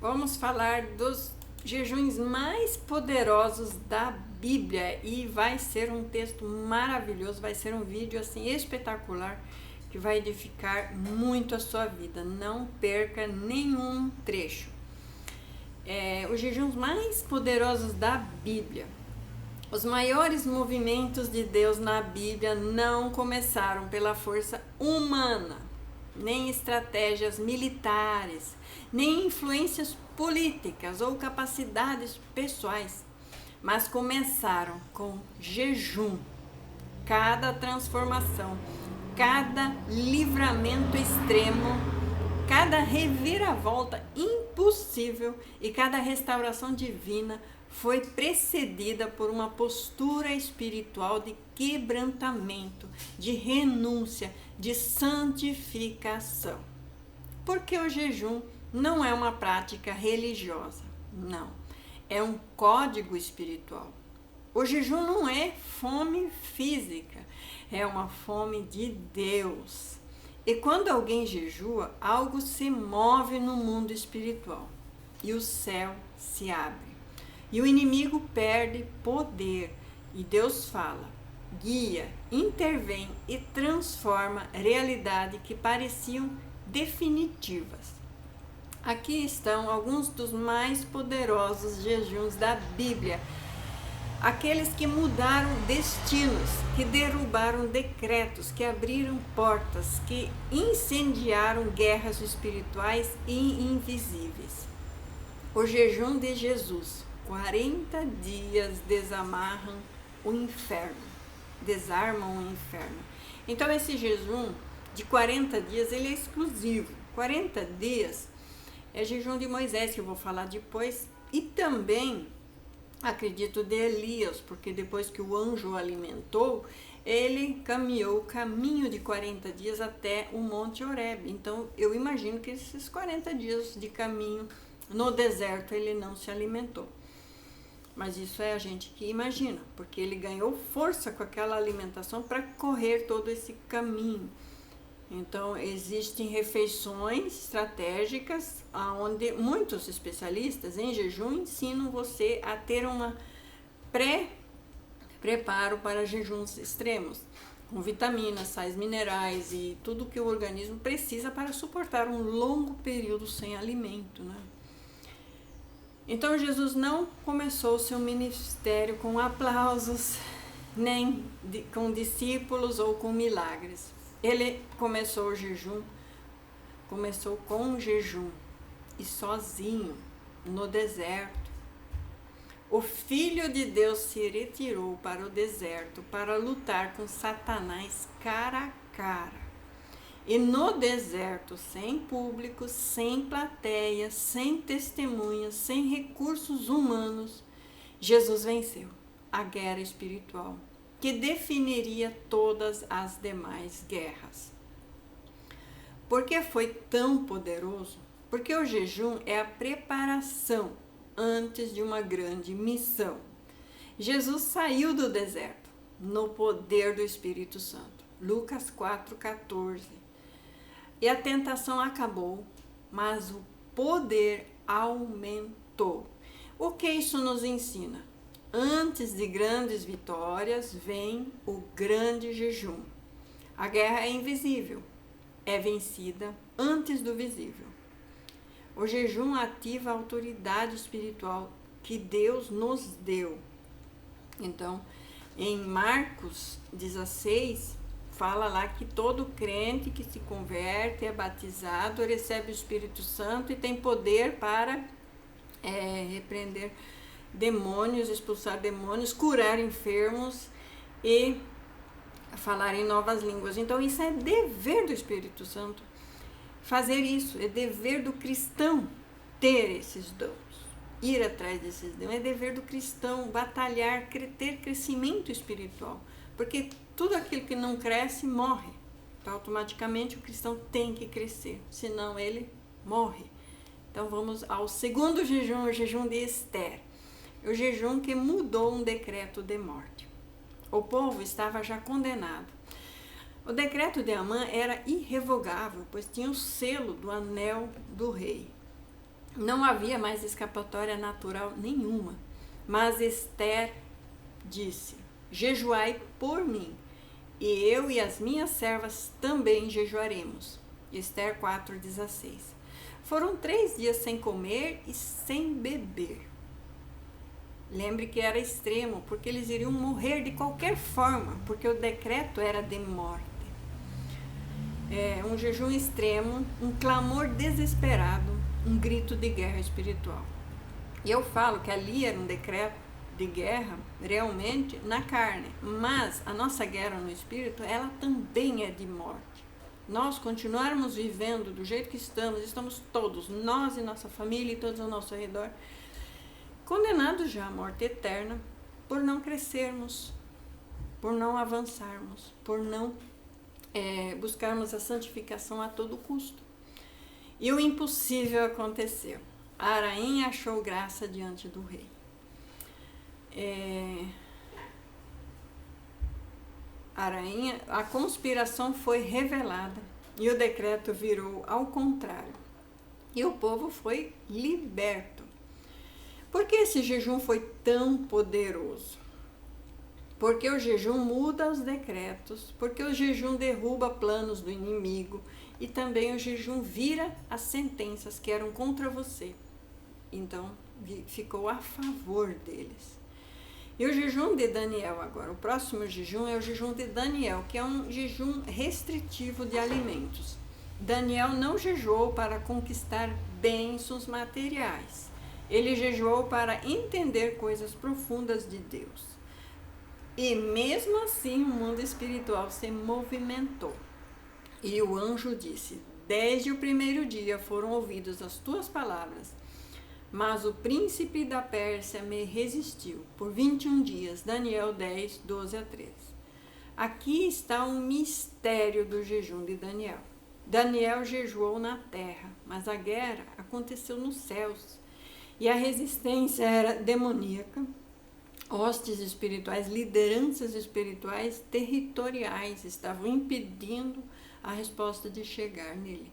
Vamos falar dos jejuns mais poderosos da Bíblia e vai ser um texto maravilhoso, vai ser um vídeo assim espetacular que vai edificar muito a sua vida. Não perca nenhum trecho. Os jejuns mais poderosos da Bíblia. Os maiores movimentos de Deus na Bíblia não começaram pela força humana, nem estratégias militares, nem influências políticas ou capacidades pessoais, mas começaram com jejum. Cada transformação, cada livramento extremo, cada reviravolta impossível e cada restauração divina foi precedida por uma postura espiritual de quebrantamento, de renúncia, de santificação. Porque o jejum não é uma prática religiosa, não. É um código espiritual. O jejum não é fome física, é uma fome de Deus. E quando alguém jejua, algo se move no mundo espiritual e o céu se abre. E o inimigo perde poder e Deus fala, guia, intervém e transforma realidades que pareciam definitivas. Aqui estão alguns dos mais poderosos jejuns da Bíblia. Aqueles que mudaram destinos, que derrubaram decretos, que abriram portas, que incendiaram guerras espirituais e invisíveis. O jejum de Jesus, 40 dias desamarram o inferno, desarmam o inferno. Então esse jejum de 40 dias, ele é exclusivo. 40 dias é jejum de Moisés, que eu vou falar depois, e também acredito de Elias, porque depois que o anjo o alimentou, ele caminhou o caminho de 40 dias até o Monte Horebe. Então eu imagino que esses 40 dias de caminho no deserto ele não se alimentou. Mas isso é a gente que imagina, porque ele ganhou força com aquela alimentação para correr todo esse caminho. Então, existem refeições estratégicas onde muitos especialistas em jejum ensinam você a ter uma preparo para jejuns extremos, com vitaminas, sais minerais e tudo que o organismo precisa para suportar um longo período sem alimento, né? Então, Jesus não começou seu ministério com aplausos, nem com discípulos ou com milagres. Ele começou o jejum, começou com jejum e sozinho, no deserto. O Filho de Deus se retirou para o deserto para lutar com Satanás cara a cara. E no deserto, sem público, sem plateia, sem testemunhas, sem recursos humanos, Jesus venceu a guerra espiritual, que definiria todas as demais guerras. Por que foi tão poderoso? Porque o jejum é a preparação antes de uma grande missão. Jesus saiu do deserto no poder do Espírito Santo. Lucas 4,14. E a tentação acabou, mas o poder aumentou. O que isso nos ensina? Antes de grandes vitórias, vem o grande jejum. A guerra é invisível, é vencida antes do visível. O jejum ativa a autoridade espiritual que Deus nos deu. Então, em Marcos 16, fala lá que todo crente que se converte, é batizado, recebe o Espírito Santo e tem poder para repreender demônios, expulsar demônios, curar enfermos e falar em novas línguas. Então isso é dever do Espírito Santo fazer isso, é dever do cristão ter esses dons, ir atrás desses dons, é dever do cristão batalhar, ter crescimento espiritual, porque tudo aquilo que não cresce morre. Então automaticamente o cristão tem que crescer, senão ele morre. Então vamos ao segundo jejum, o jejum de Ester. O jejum que mudou um decreto de morte. O povo estava já condenado. O decreto de Amã era irrevogável, pois tinha o selo do anel do rei. Não havia mais escapatória natural nenhuma. Mas Ester disse: jejuai por mim, e eu e as minhas servas também jejuaremos. Ester 4,16. Foram 3 dias sem comer e sem beber. Lembre que era extremo, porque eles iriam morrer de qualquer forma, porque o decreto era de morte. Um jejum extremo, um clamor desesperado, um grito de guerra espiritual. E eu falo que ali era um decreto de guerra, realmente, na carne, mas a nossa guerra no espírito, ela também é de morte. Nós continuarmos vivendo do jeito que estamos todos, nós e nossa família e todos ao nosso redor, condenados já à morte eterna por não crescermos, por não avançarmos, por não buscarmos a santificação a todo custo. E o impossível aconteceu. A rainha achou graça diante do rei. A conspiração foi revelada e o decreto virou ao contrário. E o povo foi liberto. Por que esse jejum foi tão poderoso? Porque o jejum muda os decretos, porque o jejum derruba planos do inimigo e também o jejum vira as sentenças que eram contra você. Então, ficou a favor deles. E o jejum de Daniel agora, o próximo jejum é o jejum de Daniel, que é um jejum restritivo de alimentos. Daniel não jejuou para conquistar bens materiais. Ele jejuou para entender coisas profundas de Deus. E mesmo assim o mundo espiritual se movimentou. E o anjo disse: desde o primeiro dia foram ouvidas as tuas palavras, mas o príncipe da Pérsia me resistiu por 21 dias. Daniel 10, 12 a 13. Aqui está um mistério do jejum de Daniel. Daniel jejuou na terra, mas a guerra aconteceu nos céus. E a resistência era demoníaca, hostes espirituais, lideranças espirituais territoriais estavam impedindo a resposta de chegar nele.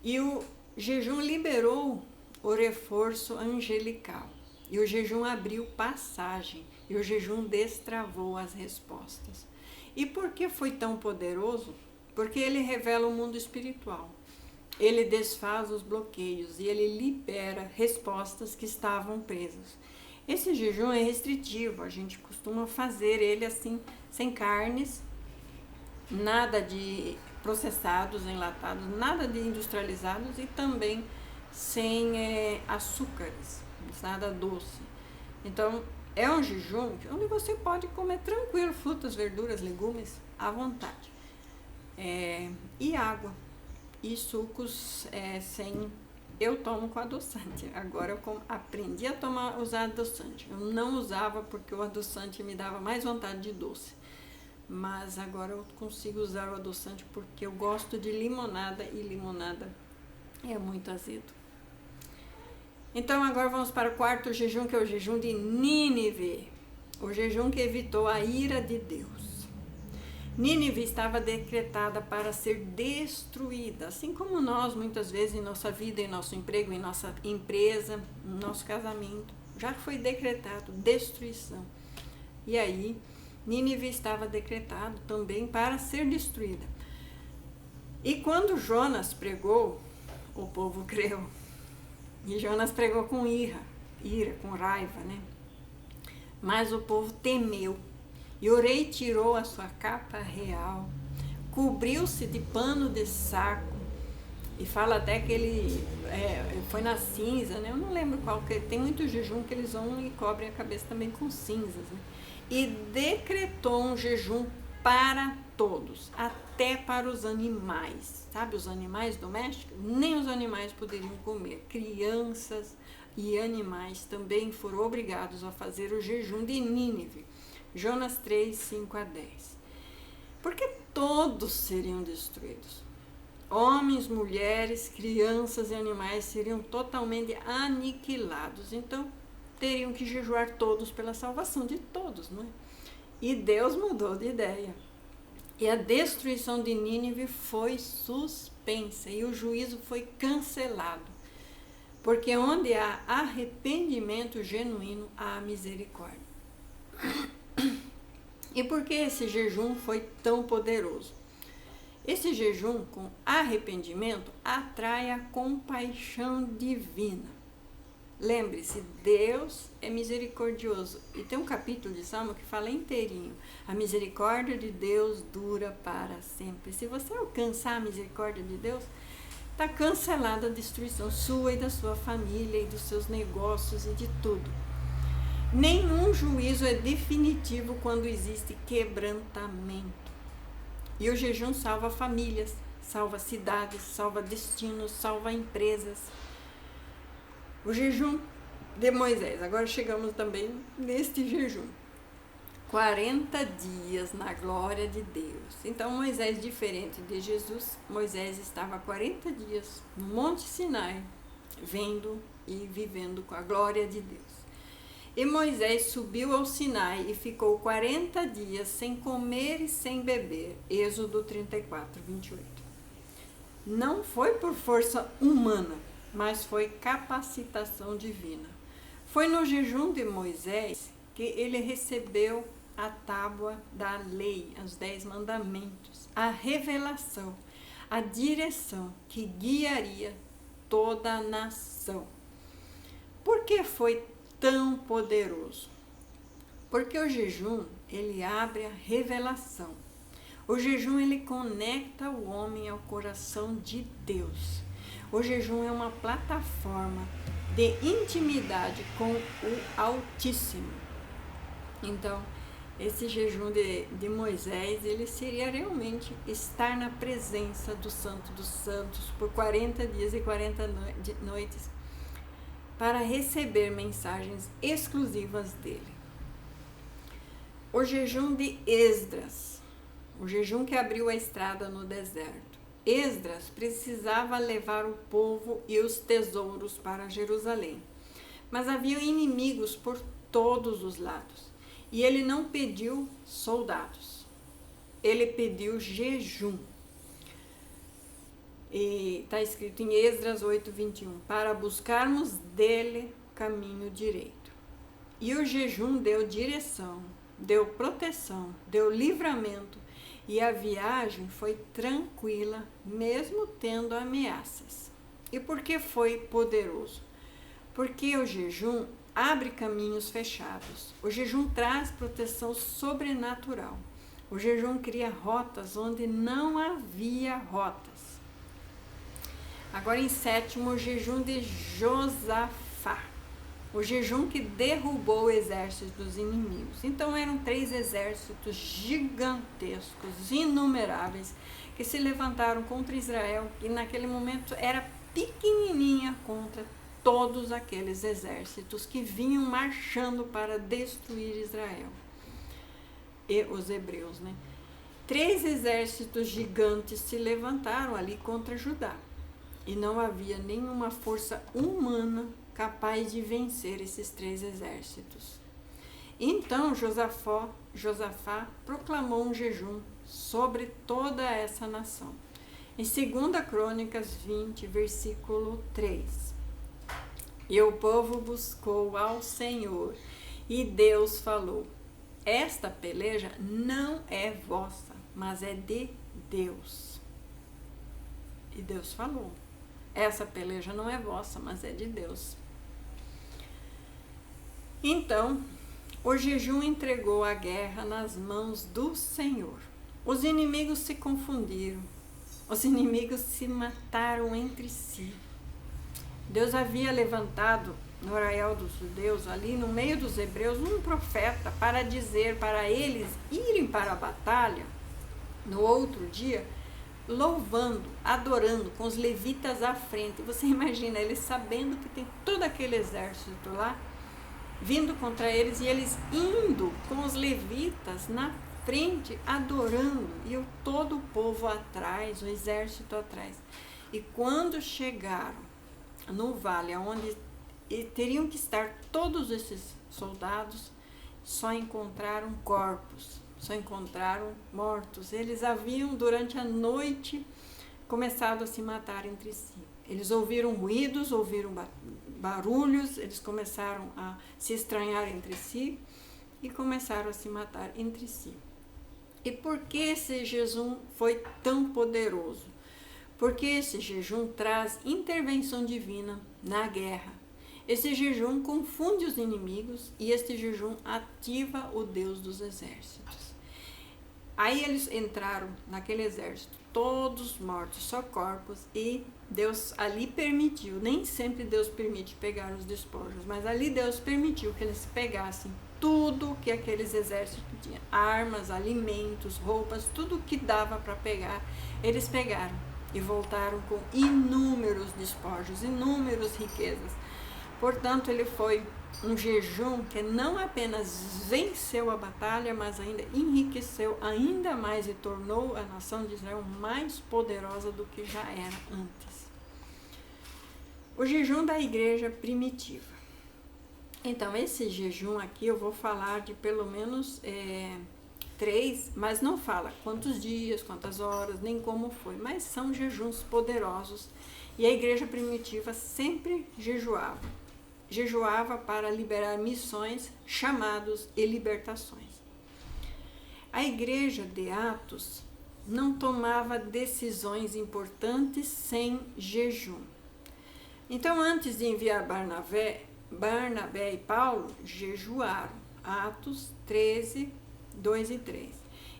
E o jejum liberou o reforço angelical. E o jejum abriu passagem. E o jejum destravou as respostas. E por que foi tão poderoso? Porque ele revela o mundo espiritual. Ele desfaz os bloqueios e ele libera respostas que estavam presas. Esse jejum é restritivo, a gente costuma fazer ele assim, sem carnes, nada de processados, enlatados, nada de industrializados e também sem açúcares, nada doce. Então, é um jejum onde você pode comer tranquilo frutas, verduras, legumes, à vontade. E água. E sucos sem... Eu tomo com adoçante. Agora eu aprendi a usar adoçante. Eu não usava porque o adoçante me dava mais vontade de doce. Mas agora eu consigo usar o adoçante porque eu gosto de limonada e limonada é muito azedo. Então agora vamos para o quarto jejum, que é o jejum de Nínive. O jejum que evitou a ira de Deus. Nínive estava decretada para ser destruída, assim como nós, muitas vezes, em nossa vida, em nosso emprego, em nossa empresa, em nosso casamento, já foi decretado destruição. E aí, Nínive estava decretado também para ser destruída. E quando Jonas pregou, o povo creu. E Jonas pregou com ira, com raiva, né? Mas o povo temeu. E o rei tirou a sua capa real, cobriu-se de pano de saco, e fala até que ele foi na cinza, né? Eu não lembro qual, que tem muito jejum que eles vão e cobrem a cabeça também com cinzas, né? E decretou um jejum para todos, até para os animais, sabe? Os animais domésticos, nem os animais poderiam comer. Crianças e animais também foram obrigados a fazer o jejum de Nínive. Jonas 3, 5 a 10. Porque todos seriam destruídos. Homens, mulheres, crianças e animais seriam totalmente aniquilados. Então, teriam que jejuar todos pela salvação de todos, não é? E Deus mudou de ideia. E a destruição de Nínive foi suspensa e o juízo foi cancelado. porque onde há arrependimento genuíno, há misericórdia. E por que esse jejum foi tão poderoso? Esse jejum com arrependimento atrai a compaixão divina. Lembre-se, Deus é misericordioso. E tem um capítulo de Salmo que fala inteirinho. A misericórdia de Deus dura para sempre. Se você alcançar a misericórdia de Deus, está cancelada a destruição sua e da sua família e dos seus negócios e de tudo. Nenhum juízo é definitivo quando existe quebrantamento. E o jejum salva famílias, salva cidades, salva destinos, salva empresas. O jejum de Moisés. Agora chegamos também neste jejum. 40 dias na glória de Deus. Então Moisés, diferente de Jesus, Moisés estava 40 dias no Monte Sinai, vendo e vivendo com a glória de Deus. E Moisés subiu ao Sinai e ficou 40 dias sem comer e sem beber. Êxodo 34, 28. Não foi por força humana, mas foi capacitação divina. Foi no jejum de Moisés que ele recebeu a tábua da lei, os 10 mandamentos, a revelação, a direção que guiaria toda a nação. Por que foi tão poderoso? Porque o jejum, ele abre a revelação. O jejum, ele conecta o homem ao coração de Deus. O jejum é uma plataforma de intimidade com o Altíssimo. Então, esse jejum de Moisés, ele seria realmente estar na presença do Santo dos Santos por 40 dias e 40 noites para receber mensagens exclusivas dele. O jejum de Esdras, o jejum que abriu a estrada no deserto. Esdras precisava levar o povo e os tesouros para Jerusalém, mas havia inimigos por todos os lados, e ele não pediu soldados, ele pediu jejum. E está escrito em Esdras 8:21, para buscarmos dele o caminho direito. E o jejum deu direção, deu proteção, deu livramento, e a viagem foi tranquila, mesmo tendo ameaças. E por que foi poderoso? Porque o jejum abre caminhos fechados. O jejum traz proteção sobrenatural. O jejum cria rotas onde não havia rotas. Agora, em sétimo, o jejum de Josafá. O jejum que derrubou o exército dos inimigos. Então eram 3 exércitos gigantescos, inumeráveis, que se levantaram contra Israel, e naquele momento era pequenininha contra todos aqueles exércitos que vinham marchando para destruir Israel e os hebreus, né? 3 exércitos gigantes se levantaram ali contra Judá, e não havia nenhuma força humana capaz de vencer esses 3 exércitos. Então Josafá proclamou um jejum sobre toda essa nação. Em 2 Crônicas 20, versículo 3. E o povo buscou ao Senhor, e Deus falou: esta peleja não é vossa, mas é de Deus. E Deus falou: essa peleja não é vossa, mas é de Deus. Então, o jejum entregou a guerra nas mãos do Senhor. Os inimigos se confundiram. Os inimigos se mataram entre si. Deus havia levantado no arraial dos judeus, ali no meio dos hebreus, um profeta para dizer para eles irem para a batalha no outro dia, louvando, adorando, com os levitas à frente. Você imagina eles sabendo que tem todo aquele exército lá vindo contra eles, e eles indo com os levitas na frente, adorando, e todo o povo atrás, o exército atrás. E quando chegaram no vale, onde teriam que estar todos esses soldados, só encontraram corpos, só encontraram mortos. Eles haviam, durante a noite, começado a se matar entre si. Eles ouviram ruídos, ouviram barulhos, eles começaram a se estranhar entre si e começaram a se matar entre si. E por que esse jejum foi tão poderoso? Porque esse jejum traz intervenção divina na guerra. Esse jejum confunde os inimigos e este jejum ativa o Deus dos exércitos. Aí eles entraram naquele exército, todos mortos, só corpos, e Deus ali permitiu, nem sempre Deus permite pegar os despojos, mas ali Deus permitiu que eles pegassem tudo que aqueles exércitos tinham, armas, alimentos, roupas, tudo que dava para pegar, eles pegaram e voltaram com inúmeros despojos, inúmeras riquezas. Portanto, ele foi um jejum que não apenas venceu a batalha, mas ainda enriqueceu ainda mais e tornou a nação de Israel mais poderosa do que já era antes. O jejum da igreja primitiva. Então, esse jejum aqui eu vou falar de pelo menos 3, mas não fala quantos dias, quantas horas, nem como foi, mas são jejuns poderosos e a igreja primitiva sempre jejuava. Jejuava para liberar missões, chamados e libertações. A igreja de Atos não tomava decisões importantes sem jejum. Então, antes de enviar Barnabé e Paulo, jejuaram. Atos 13, 2 e 3.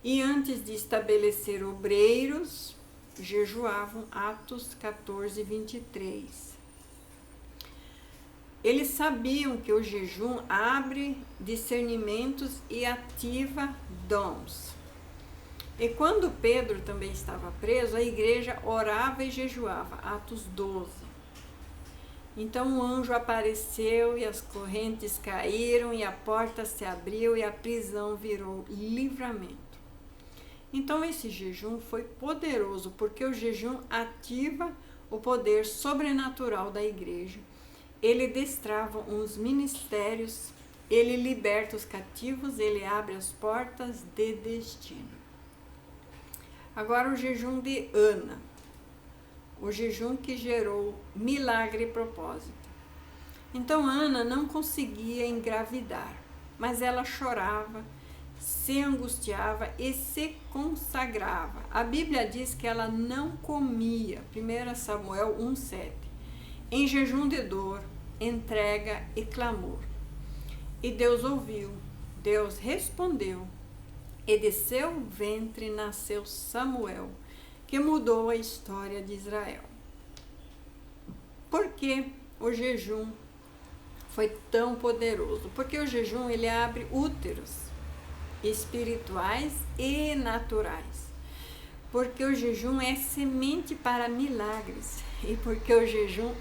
E antes de estabelecer obreiros, jejuavam. Atos 14, 23. Eles sabiam que o jejum abre discernimentos e ativa dons. E quando Pedro também estava preso, a igreja orava e jejuava. Atos 12. Então o anjo apareceu e as correntes caíram e a porta se abriu e a prisão virou livramento. Então esse jejum foi poderoso porque o jejum ativa o poder sobrenatural da igreja. Ele destrava uns ministérios, ele liberta os cativos, ele abre as portas de destino. Agora o jejum de Ana, o jejum que gerou milagre e propósito. Então Ana não conseguia engravidar, mas ela chorava, se angustiava e se consagrava. A Bíblia diz que ela não comia, 1 Samuel 1,7. Em jejum de dor, entrega e clamor. E Deus ouviu, Deus respondeu, e de seu ventre nasceu Samuel, que mudou a história de Israel. Por que o jejum foi tão poderoso? Porque o jejum ele abre úteros espirituais e naturais. Porque o jejum é semente para milagres e porque o jejum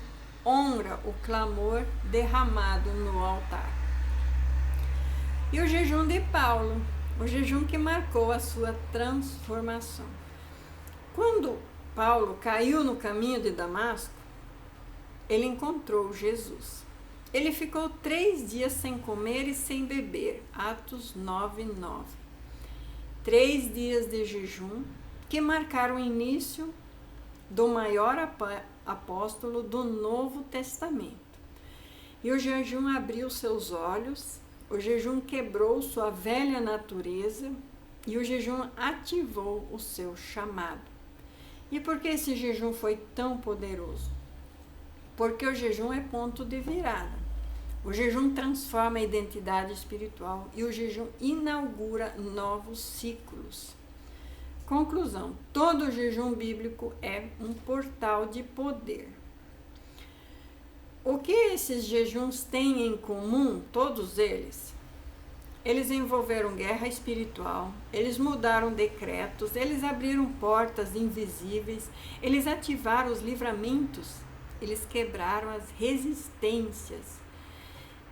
honra o clamor derramado no altar. E o jejum de Paulo, o jejum que marcou a sua transformação. Quando Paulo caiu no caminho de Damasco, ele encontrou Jesus. Ele ficou 3 dias sem comer e sem beber. Atos 9:9. 3 dias de jejum que marcaram o início do maior apóstolo do Novo Testamento. E o jejum abriu seus olhos, o jejum quebrou sua velha natureza e o jejum ativou o seu chamado. E por que esse jejum foi tão poderoso? Porque o jejum é ponto de virada. O jejum transforma a identidade espiritual e o jejum inaugura novos ciclos. Conclusão: todo jejum bíblico é um portal de poder. O que esses jejuns têm em comum, todos eles? Eles envolveram guerra espiritual, eles mudaram decretos, eles abriram portas invisíveis, eles ativaram os livramentos, eles quebraram as resistências,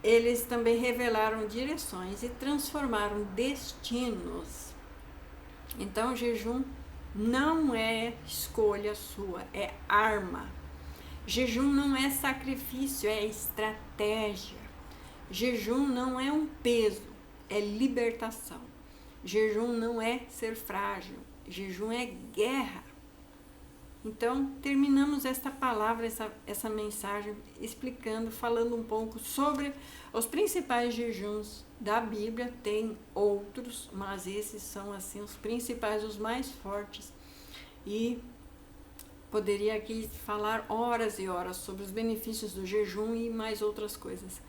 eles também revelaram direções e transformaram destinos. Então, o jejum não é escolha sua, é arma. Jejum não é sacrifício, é estratégia. Jejum não é um peso, é libertação. Jejum não é ser frágil, jejum é guerra. Então, terminamos esta palavra, essa mensagem, falando um pouco sobre os principais jejuns da Bíblia. Tem outros, mas esses são assim os principais, os mais fortes. E poderia aqui falar horas e horas sobre os benefícios do jejum e mais outras coisas.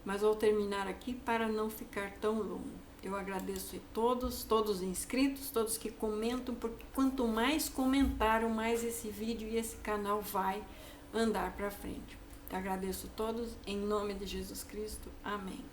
Mas vou terminar aqui para não ficar tão longo. Eu agradeço a todos os inscritos, todos que comentam, porque quanto mais comentaram, mais esse vídeo e esse canal vai andar para frente. Eu agradeço a todos, em nome de Jesus Cristo. Amém.